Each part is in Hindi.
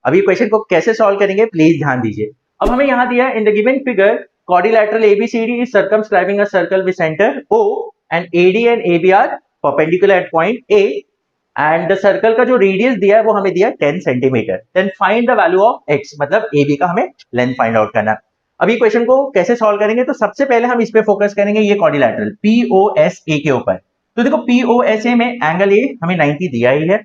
अभी क्वेश्चन को कैसे सॉल्व करेंगे प्लीज ध्यान दीजिए। अब हमें यहाँ दिया in the given figure quadrilateral ABCD is circumscribing a circle with center O and AD and AB are perpendicular at point A and the circle का जो रेडियस दिया है वो हमें दिया 10 centimetre. Then find the value of x, मतलब AB का हमें लेंथ फाइंड आउट करना। अभी क्वेश्चन को कैसे सॉल्व करेंगे, तो सबसे पहले हम इस पे फोकस करेंगे ये क्वाड्रिलैटरल POSA के ऊपर। तो देखो POSA में एंगल A हमें 90 दिया ही है,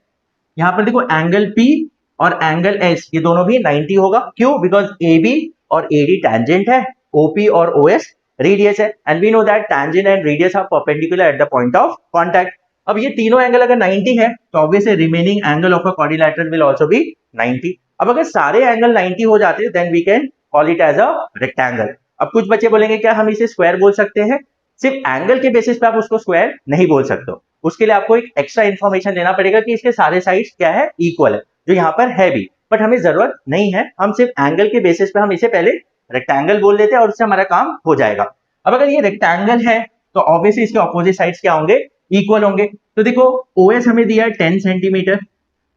यहाँ पर देखो एंगल P और एंगल S ये दोनों भी 90 होगा। क्यों? बिकॉज AB और AD टैंजेंट है, OP और OS रेडियस है and we know that tangent and radius are perpendicular at the point of contact. अब ये तीनों एंगल अगर 90 है तो obviously remaining angle of a quadrilateral will also be 90। अब अगर सारे एंगल 90 हो जाते हैं then we can call it as a rectangle. अब कुछ बच्चे बोलेंगे क्या हम इसे स्क्वायर बोल सकते हैं? सिर्फ एंगल के बेसिस पे आप उसको स्क्वायर नहीं बोल सकते, उसके लिए आपको एक एक्स्ट्रा इन्फॉर्मेशन देना पड़ेगा कि इसके सारे साइड्स क्या है, इक्वल है, जो यहाँ पर है भी, बट हमें जरूरत नहीं है। हम सिर्फ एंगल के बेसिस पे हम इसे पहले रेक्टेंगल बोल देते हैं और उससे हमारा काम हो जाएगा। अब अगर ये रेक्टेंगल है तो ऑब्वियसली इसके ऑपोजिट साइड्स क्या होंगे, इक्वल होंगे। तो देखो OS हमें दिया है 10 सेंटीमीटर,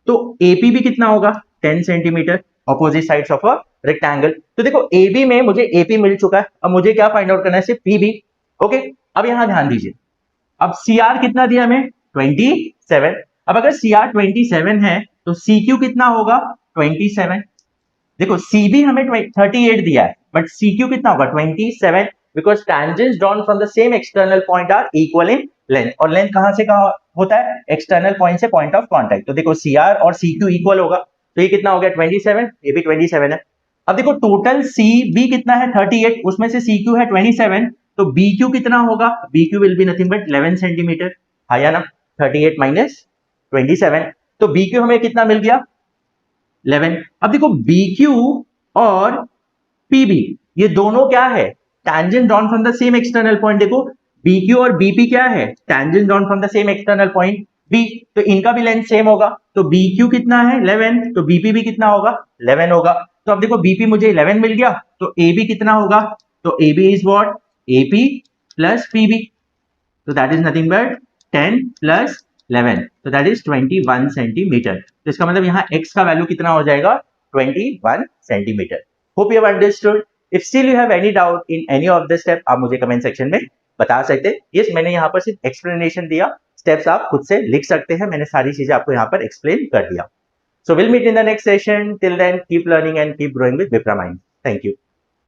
तो AP भी कितना होगा 10 centimetre, opposite sides of a rectangle. तो देखो AB में मुझे AP मिल चुका है, अब मुझे क्या फाइंड आउट करना है, सिर्फ PB। ओके, अब यहां ध्यान दीजिए, अब CR कितना दिया हमें 27। अब अगर CR 27 है तो CQ कितना होगा 27। देखो CB हमें 38 दिया है बट CQ कितना होगा 27, because tangents drawn from the same external point are equal in length, और लेंथ कहां से कहां होता है, एक्सटर्नल पॉइंट से पॉइंट ऑफ कांटेक्ट। तो देखो CR और CQ इक्वल होगा, तो ये कितना हो गया 27, ये भी 27 है। अब देखो टोटल CB कितना है 38, उसमें से CQ है 27, तो BQ कितना होगा, BQ will be nothing but 11 centimetre, आया ना 38 माइनस 27, तो BQ हमें कितना मिल गया 11। अब देखो BQ और PB ये दोनों क्या है, tangent drawn from the same external point। देखो BQ और BP क्या है, tangent drawn from the same external point B, तो इनका भी लेंथ सेम होगा, तो BQ कितना है 11, तो BP भी कितना होगा 11 होगा। तो अब देखो BP मुझे 11 मिल गया, तो AB कितना होगा, तो AB is what AP plus PB, तो that is nothing but 10 plus 11, तो दैट इज 21 सेंटीमीटर। तो इसका मतलब यहाँ x का वैल्यू कितना हो जाएगा 21 centimetre. Hope you have understood. If still you have any doubt in any of the step आप मुझे कमेंट सेक्शन में बता सकते हैं। यस, मैंने यहाँ पर सिर्फ एक्सप्लेनेशन दिया, स्टेप्स आप खुद से लिख सकते हैं, मैंने सारी चीजें आपको यहाँ पर एक्सप्लेन कर दिया। So will meet in the next session, till then keep learning and keep growing with Vipra mind. Thank you.